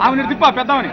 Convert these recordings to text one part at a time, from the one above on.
ఆమె తిప్ప పెద్దవని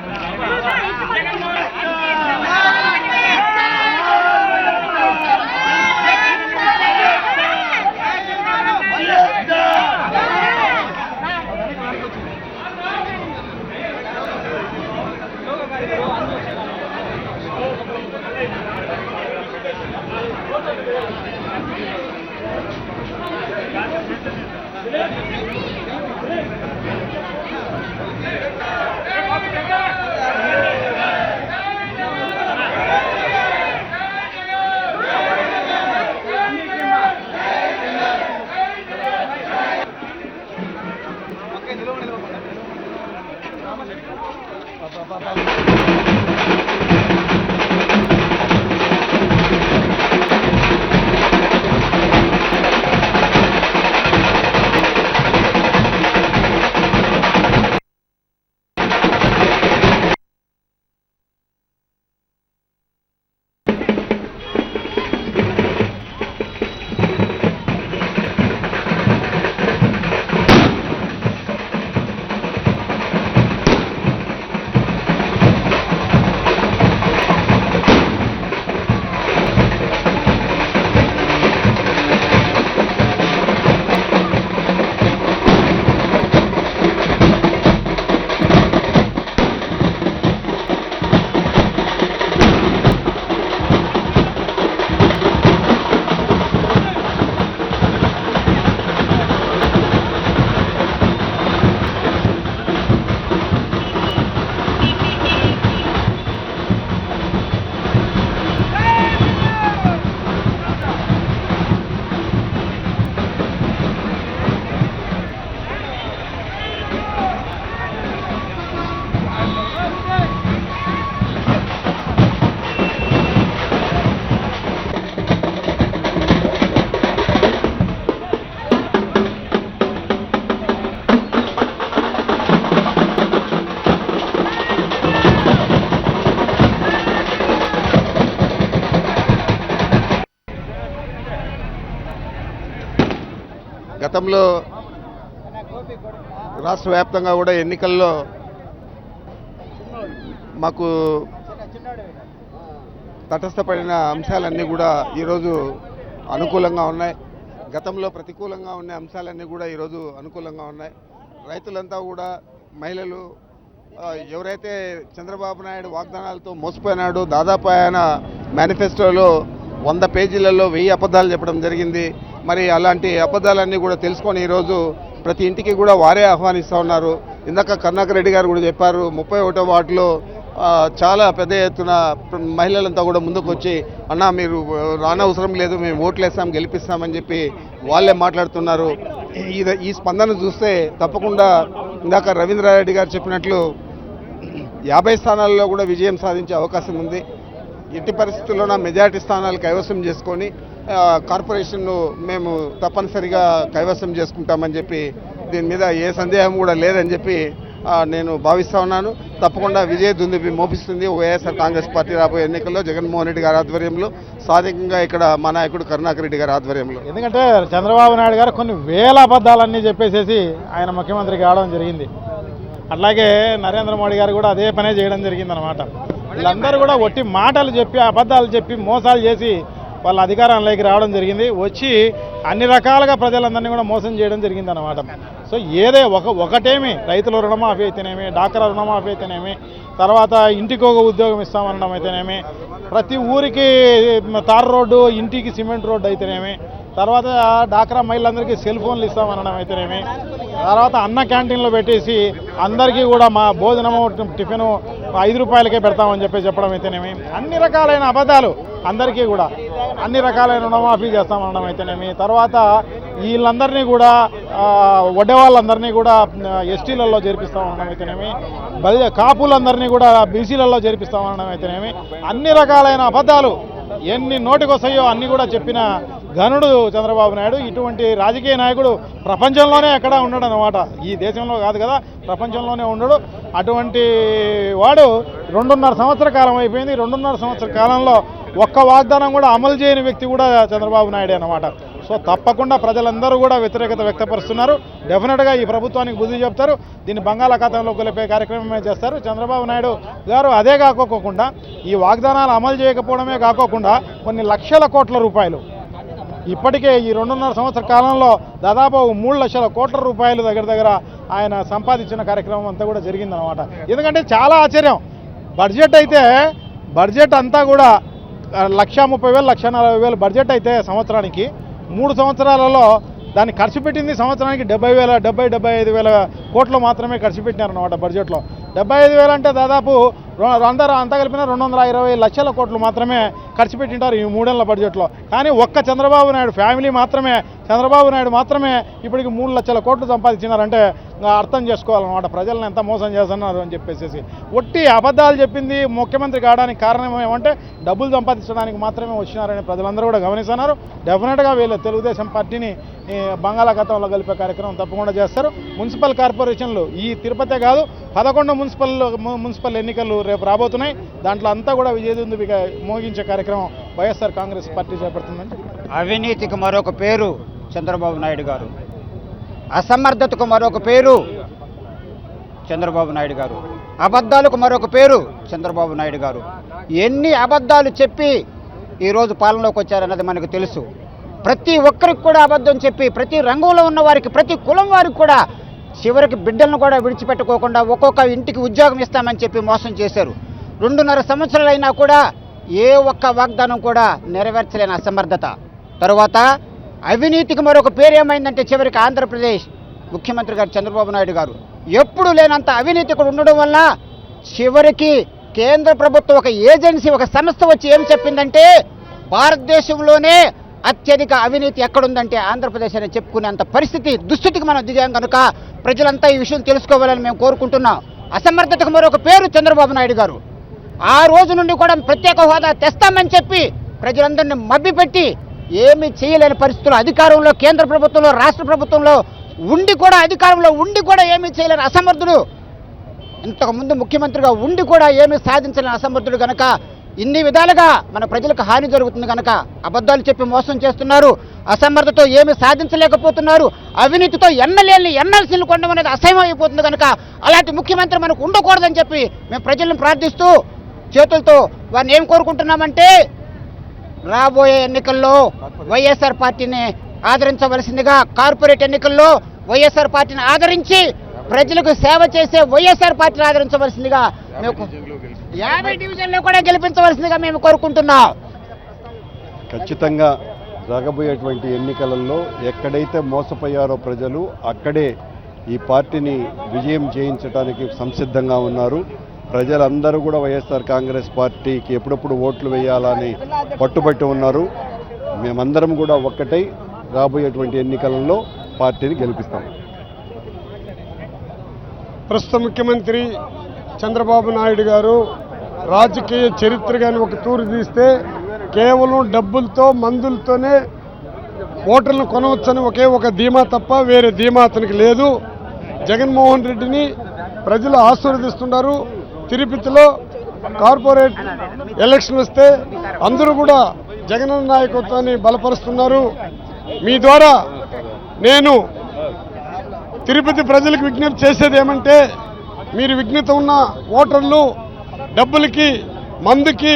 గతంలో రాష్ట్ర వ్యాప్తంగా కూడా ఎన్నికల్లో మాకు తటస్థపడిన అంశాలన్నీ కూడా ఈరోజు అనుకూలంగా ఉన్నాయి. గతంలో ప్రతికూలంగా ఉన్న అంశాలన్నీ కూడా ఈరోజు అనుకూలంగా ఉన్నాయి. రైతులంతా కూడా మహిళలు ఎవరైతే చంద్రబాబు నాయుడు వాగ్దానాలతో మోసపోయినాడు, దాదాపు ఆయన మేనిఫెస్టోలో 100 పేజీలలో 1000 అబద్ధాలు చెప్పడం జరిగింది. మరి అలాంటి అబద్ధాలన్నీ కూడా తెలుసుకొని ఈరోజు ప్రతి ఇంటికి కూడా వారే ఆహ్వానిస్తూ ఉన్నారు. ఇందాక కరుణాకర్ రెడ్డి గారు కూడా చెప్పారు, 31వ వార్డులో చాలా పెద్ద ఎత్తున మహిళలంతా కూడా ముందుకు వచ్చి అన్నా మీరు రానవసరం లేదు, మేము ఓట్లేస్తాం గెలిపిస్తామని చెప్పి వాళ్ళే మాట్లాడుతున్నారు. ఈ స్పందన చూస్తే తప్పకుండా ఇందాక రవీంద్రారెడ్డి గారు చెప్పినట్లు 50 స్థానాల్లో కూడా విజయం సాధించే అవకాశం ఉంది. ఎట్టి పరిస్థితుల్లోన మెజారిటీ స్థానాలు కైవసం చేసుకొని కార్పొరేషన్ను మేము తప్పనిసరిగా కైవసం చేసుకుంటామని చెప్పి దీని మీద ఏ సందేహం కూడా లేదని చెప్పి నేను భావిస్తా ఉన్నాను. తప్పకుండా విజయ దుందుబి మోపిస్తుంది వైఎస్ఆర్ కాంగ్రెస్ పార్టీ రాబోయే ఎన్నికల్లో జగన్మోహన్ రెడ్డి గారి ఆధ్వర్యంలో, సాధికంగా ఇక్కడ మా నాయకుడు కరుణాకర్ రెడ్డి గారి ఆధ్వర్యంలో. ఎందుకంటే చంద్రబాబు నాయుడు గారు కొన్ని వేల అబద్ధాలన్నీ చెప్పేసేసి ఆయన ముఖ్యమంత్రి కావడం జరిగింది. అట్లాగే నరేంద్ర మోడీ గారు కూడా అదే పనే చేయడం జరిగిందనమాట. వీళ్ళందరూ కూడా ఒట్టి మాటలు చెప్పి అబద్ధాలు చెప్పి మోసాలు చేసి వాళ్ళ అధికారంలోకి రావడం జరిగింది. వచ్చి అన్ని రకాలుగా ప్రజలందరినీ కూడా మోసం చేయడం జరిగింది అన్నమాట. సో ఏదే ఒకటేమి రైతుల రుణమాఫీ అయితేనేమి, డాక్రా రుణమాఫీ అయితేనేమి, తర్వాత ఇంటికి ఒక ఉద్యోగం ఇస్తామనడం అయితేనేమి, ప్రతి ఊరికి తార్ రోడ్డు, ఇంటికి సిమెంట్ రోడ్డు అయితేనేమి, తర్వాత డాక్రా మహిళలందరికీ సెల్ ఫోన్లు ఇస్తామనడం అయితేనేమి, తర్వాత అన్న క్యాంటీన్లో పెట్టేసి అందరికీ కూడా మా భోజనము టిఫిను 5 రూపాయలకే పెడతామని చెప్పడం అయితేనేమి, అన్ని రకాలైన అబద్ధాలు అందరికీ కూడా అన్ని రకాలైన రుణమాఫీ చేస్తామనడం అయితేనేమి, తర్వాత వీళ్ళందరినీ కూడా వడ్డే వాళ్ళందరినీ కూడా ఎస్టీలలో చేర్పిస్తామనడం అయితేనేమి, కాపులందరినీ కూడా బీసీలలో చేర్పిస్తామనడం అయితేనేమి, అన్ని రకాలైన అబద్ధాలు ఎన్ని నోటికొస్తాయో అన్ని కూడా చెప్పిన ఘనుడు చంద్రబాబు నాయుడు. ఇటువంటి రాజకీయ నాయకుడు ప్రపంచంలోనే ఎక్కడా ఉండడు అన్నమాట. ఈ దేశంలో కాదు కదా, ప్రపంచంలోనే ఉండడు. అటువంటి వాడు 2.5 సంవత్సర కాలం అయిపోయింది. 2.5 సంవత్సర కాలంలో ఒక్క వాగ్దానం కూడా అమలు చేయని వ్యక్తి కూడా చంద్రబాబు నాయుడే అన్నమాట. సో తప్పకుండా ప్రజలందరూ కూడా వ్యతిరేకత వ్యక్తపరుస్తున్నారు. డెఫినెట్గా ఈ ప్రభుత్వానికి బుద్ధి చెప్తారు. దీన్ని బంగాళాఖాతంలో కొలిపే కార్యక్రమమే చేస్తారు చంద్రబాబు నాయుడు గారు. అదే కాకోకుండా ఈ వాగ్దానాలు అమలు చేయకపోవడమే కాకోకుండా కొన్ని లక్షల కోట్ల రూపాయలు ఇప్పటికే ఈ 2.5 సంవత్సర కాలంలో దాదాపు 3 లక్షల కోట్ల రూపాయలు దగ్గర ఆయన సంపాదించిన కార్యక్రమం అంతా కూడా జరిగిందనమాట. ఎందుకంటే చాలా ఆశ్చర్యం, బడ్జెట్ అంతా కూడా 1,30,000 1,40,000 బడ్జెట్ అయితే సంవత్సరానికి 3 సంవత్సరాలలో దాన్ని ఖర్చు పెట్టింది సంవత్సరానికి 75,000 కోట్లు మాత్రమే ఖర్చు పెట్టినారన్నమాట. బడ్జెట్లో 75,000 అంటే దాదాపు అంతా కలిపిన 220 లక్షల కోట్లు మాత్రమే ఖర్చు పెట్టింటారు ఈ 3 ఏళ్ల బడ్జెట్లో. కానీ ఒక్క చంద్రబాబు నాయుడు ఫ్యామిలీ మాత్రమే, చంద్రబాబు నాయుడు మాత్రమే ఇప్పటికి 3 లక్షల కోట్లు సంపాదించినారంటే అర్థం చేసుకోవాలన్నమాట ప్రజలను ఎంత మోసం చేస్తున్నారు అని చెప్పేసి. ఒట్టి అబద్ధాలు చెప్పింది ముఖ్యమంత్రి కావడానికి కారణం ఏమంటే డబ్బులు సంపాదించడానికి మాత్రమే వచ్చినారని ప్రజలందరూ కూడా గమనిస్తున్నారు. డెఫినెట్గా వీళ్ళు తెలుగుదేశం పార్టీని బంగాళాఖాతంలో కలిపే కార్యక్రమం తప్పకుండా చేస్తారు. మున్సిపల్ కార్పొరేషన్లు ఈ తిరుపతే కాదు 11 మున్సిపల్ ఎన్నికలు రేపు రాబోతున్నాయి. దాంట్లో అంతా కూడా విజయదుందుబిగా మోగించే కార్యక్రమం వైఎస్ఆర్ కాంగ్రెస్ పార్టీ చేపడుతుందని చెప్పారు. అవినీతికి మరొక పేరు చంద్రబాబు నాయుడు గారు, అసమర్థతకు మరొక పేరు చంద్రబాబు నాయుడు గారు, అబద్ధాలకు మరొక పేరు చంద్రబాబు నాయుడు గారు. ఎన్ని అబద్ధాలు చెప్పి ఈరోజు పాలనలోకి వచ్చారన్నది మనకు తెలుసు. ప్రతి ఒక్కరికి కూడా అబద్ధం చెప్పి ప్రతి రంగంలో ఉన్న వారికి, ప్రతి కులం వారికి కూడా చివరికి బిడ్డలను కూడా విడిచిపెట్టుకోకుండా ఒక్కొక్క ఇంటికి ఉద్యోగం ఇస్తామని చెప్పి మోసం చేశారు. 2.5 సంవత్సరాలైనా కూడా ఏ ఒక్క వాగ్దానం కూడా నెరవేర్చలేని అసమర్థత. తరువాత అవినీతికి మరొక పేరు ఏమైందంటే చివరికి ఆంధ్రప్రదేశ్ ముఖ్యమంత్రి గారు చంద్రబాబు నాయుడు గారు ఎప్పుడు లేనంత అవినీతికుడు ఉండడం వల్ల చివరికి కేంద్ర ప్రభుత్వం ఒక ఏజెన్సీ, ఒక సంస్థ వచ్చి ఏం చెప్పిందంటే భారతదేశంలోనే అత్యధిక అవినీతి ఎక్కడుందంటే ఆంధ్రప్రదేశ్ అని చెప్పుకునేంత దుస్థితికి మనం దిగాం కనుక ప్రజలంతా ఈ విషయం తెలుసుకోవాలని మేము కోరుకుంటున్నాం. అసమర్థతకు మరొక పేరు చంద్రబాబు నాయుడు గారు. ఆ రోజు నుండి కూడా ప్రత్యేక హోదా తెస్తామని చెప్పి ప్రజలందరినీ మభ్యపెట్టి ఏమీ చేయలేని పరిస్థితుల్లో అధికారంలో, కేంద్ర ప్రభుత్వంలో, రాష్ట్ర ప్రభుత్వంలో ఉండి కూడా, అధికారంలో ఉండి కూడా ఏమీ చేయలేని అసమర్థుడు, ఇంతకుముందు ముఖ్యమంత్రిగా ఉండి కూడా ఏమీ సాధించలేని అసమర్థుడు కనుక ఇన్ని విధాలుగా మన ప్రజలకు హాని జరుగుతుంది కనుక అబద్ధాలు చెప్పి మోసం చేస్తున్నారు. అసమర్థతో ఏమి సాధించలేకపోతున్నారు. అవినీతితో ఎన్నెల్సీలు కొనడం అనేది అసహ్యం అయిపోతుంది కనుక అలాంటి ముఖ్యమంత్రి మనకు ఉండకూడదని చెప్పి మేము ప్రజలను ప్రార్థిస్తూ చేతులతో వారిని ఏం కోరుకుంటున్నామంటే రాబోయే ఎన్నికల్లో వైఎస్ఆర్ పార్టీని ఆదరించవలసిందిగా, కార్పొరేట్ ఎన్నికల్లో వైఎస్ఆర్ పార్టీని ఆదరించి ప్రజలకు సేవ చేసే వైఎస్ఆర్ పార్టీని ఆదరించవలసిందిగా, 50 డివిజన్లో కూడా గెలిపించవలసిందిగా మేము కోరుకుంటున్నాం. ఖచ్చితంగా జరగబోయేటువంటి ఎన్నికలలో ఎక్కడైతే మోసపోయారో ప్రజలు అక్కడే ఈ పార్టీని విజయం చేయించడానికి సంసిద్ధంగా ఉన్నారు. ప్రజలందరూ కూడా వైఎస్ఆర్ కాంగ్రెస్ పార్టీకి ఎప్పుడప్పుడు ఓట్లు వేయాలని పట్టుబట్టి ఉన్నారు. మేమందరం కూడా ఒక్కటై రాబోయేటువంటి ఎన్నికలలో పార్టీని గెలిపిస్తాం. ప్రస్తుత ముఖ్యమంత్రి చంద్రబాబు నాయుడు గారు రాజకీయ చరిత్ర కానీ ఒక తూరు తీస్తే కేవలం డబ్బులతో, మందులతోనే ఓటర్లను కొనవచ్చని ఒకే ఒక ధీమా తప్ప వేరే ధీమా అతనికి లేదు. జగన్మోహన్ రెడ్డిని ప్రజలు ఆశీర్వదిస్తున్నారు. తిరుపతిలో కార్పొరేట్ ఎలక్షన్ వస్తే అందరూ కూడా జగనన్న నాయకత్వాన్ని బలపరుస్తున్నారు. మీ ద్వారా నేను తిరుపతి ప్రజలకు విజ్ఞప్తి చేసేది ఏమంటే, మీరు విఘ్నత ఉన్న ఓటర్లు డబ్బులకి మందుకి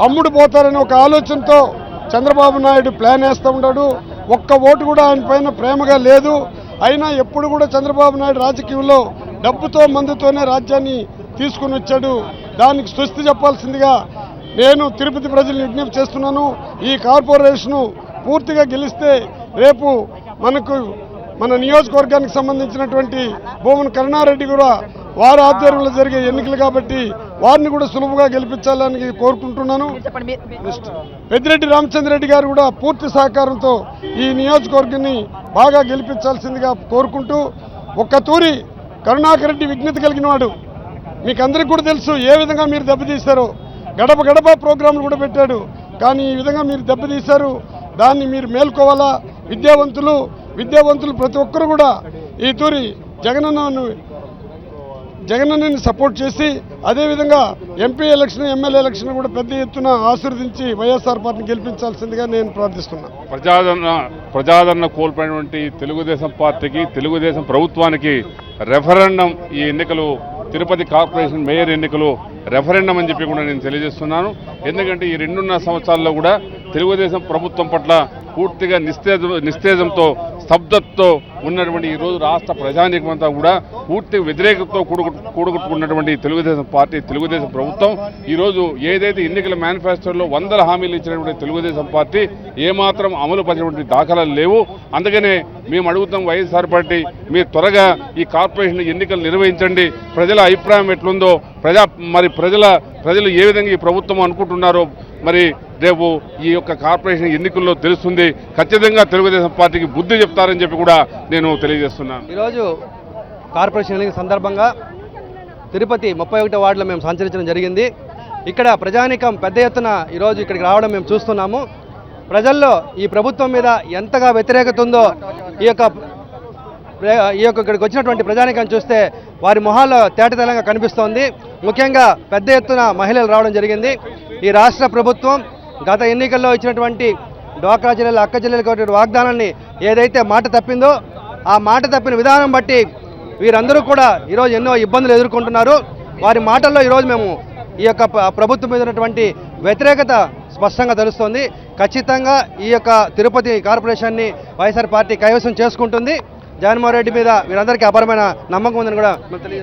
అమ్ముడు పోతారని ఒక ఆలోచనతో చంద్రబాబు నాయుడు ప్లాన్ వేస్తూ ఉన్నాడు. ఒక్క ఓటు కూడా ఆయన పైన ప్రేమగా లేదు. అయినా ఎప్పుడు కూడా చంద్రబాబు నాయుడు రాజకీయంలో డబ్బుతో మందుతోనే రాజ్యాన్ని తీసుకుని వచ్చాడు. దానికి స్వస్తి చెప్పాల్సిందిగా నేను తిరుపతి ప్రజల్ని విజ్ఞప్తి చేస్తున్నాను. ఈ కార్పొరేషను పూర్తిగా గెలిస్తే రేపు మన నియోజకవర్గానికి సంబంధించినటువంటి భూమన కరుణారెడ్డి కూడా వారి ఆధ్వర్యంలో జరిగే ఎన్నికలు కాబట్టి వారిని కూడా సులభంగా గెలిపించాలని కోరుకుంటున్నాను. పెద్దిరెడ్డి రామచంద్రరెడ్డి గారు కూడా పూర్తి సహకారంతో ఈ నియోజకవర్గాన్ని బాగా గెలిపించాల్సిందిగా కోరుకుంటూ, ఒక్క తూరి కరుణాకర్ రెడ్డి విజ్ఞత కలిగిన వాడు. మీకు అందరికీ కూడా తెలుసు ఏ విధంగా మీరు దెబ్బతీశారో. గడప గడప ప్రోగ్రాంలు కూడా పెట్టాడు. కానీ ఈ విధంగా మీరు దెబ్బతీశారు. దాన్ని మీరు మేల్కోవాలా. విద్యావంతులు ప్రతి ఒక్కరు కూడా ఈ తూరి జగనన్నని సపోర్ట్ చేసి అదేవిధంగా ఎంపీ ఎలక్షన్, ఎమ్మెల్యే ఎలక్షన్ కూడా పెద్ద ఎత్తున ఆశీర్వదించి వైఎస్ఆర్ పార్టీని గెలిపించాల్సిందిగా నేను ప్రార్థిస్తున్నాను. ప్రజాదరణ కోల్పోయినటువంటి తెలుగుదేశం పార్టీకి, తెలుగుదేశం ప్రభుత్వానికి రెఫరెండం ఈ ఎన్నికలు, తిరుపతి కార్పొరేషన్ మేయర్ ఎన్నికలు రెఫరెండం అని చెప్పి కూడా నేను తెలియజేస్తున్నాను. ఎందుకంటే ఈ 2.5 సంవత్సరాల్లో కూడా తెలుగుదేశం ప్రభుత్వం పట్ల పూర్తిగా నిస్తేజంతో, స్తబ్దతతో ఉన్నటువంటి ఈరోజు రాష్ట్ర ప్రజానీకమంతా కూడా పూర్తి వ్యతిరేకతతో కూడుకున్నటువంటి తెలుగుదేశం పార్టీ, తెలుగుదేశం ప్రభుత్వం ఈరోజు ఏదైతే ఎన్నికల మేనిఫెస్టోలో 100 హామీలు ఇచ్చినటువంటి తెలుగుదేశం పార్టీ ఏమాత్రం అమలు పరిచినటువంటి దాఖలాలు లేవు. అందుకనే మేము అడుగుతాం వైఎస్ఆర్ పార్టీ, మీరు త్వరగా ఈ కార్పొరేషన్ ఎన్నికలు నిర్వహించండి. ప్రజల అభిప్రాయం ఎట్లుందో, ప్రజలు ఏ విధంగా ఈ ప్రభుత్వం అనుకుంటున్నారో మరి రేపు ఈ యొక్క కార్పొరేషన్ ఎన్నికల్లో తెలుస్తుంది. ఖచ్చితంగా తెలుగుదేశం పార్టీకి బుద్ధి చెప్తారని చెప్పి కూడా నేను తెలియజేస్తున్నాను. ఈరోజు కార్పొరేషన్ ఎన్నికల సందర్భంగా తిరుపతి 31వ వార్డులో మేము సంచరించడం జరిగింది. ఇక్కడ ప్రజానీకం పెద్ద ఎత్తున ఈరోజు ఇక్కడికి రావడం మేము చూస్తున్నాము. ప్రజల్లో ఈ ప్రభుత్వం మీద ఎంతగా వ్యతిరేకత ఉందో ఈ యొక్క ఇక్కడికి వచ్చినటువంటి ప్రజానీకాన్ని చూస్తే వారి మొహాల్లో తేటతెల్లంగా కనిపిస్తోంది. ముఖ్యంగా పెద్ద ఎత్తున మహిళలు రావడం జరిగింది. ఈ రాష్ట్ర ప్రభుత్వం గత ఎన్నికల్లో ఇచ్చినటువంటి డ్వాక్రా జిల్లాల అక్క జిల్లాలకు వాగ్దానాన్ని ఏదైతే మాట తప్పిందో ఆ మాట తప్పిన విధానం బట్టి వీరందరూ కూడా ఈరోజు ఎన్నో ఇబ్బందులు ఎదుర్కొంటున్నారు. వారి మాటల్లో ఈరోజు మేము ఈ యొక్క ప్రభుత్వం మీద ఉన్నటువంటి వ్యతిరేకత స్పష్టంగా తెలుస్తోంది. ఖచ్చితంగా ఈ యొక్క తిరుపతి కార్పొరేషన్ని వైఎస్ఆర్ పార్టీ కైవసం చేసుకుంటుంది. జగన్మోహన్ రెడ్డి మీద వీరందరికీ అపారమైన నమ్మకం ఉందని కూడా మేము తెలియజేస్తున్నాం.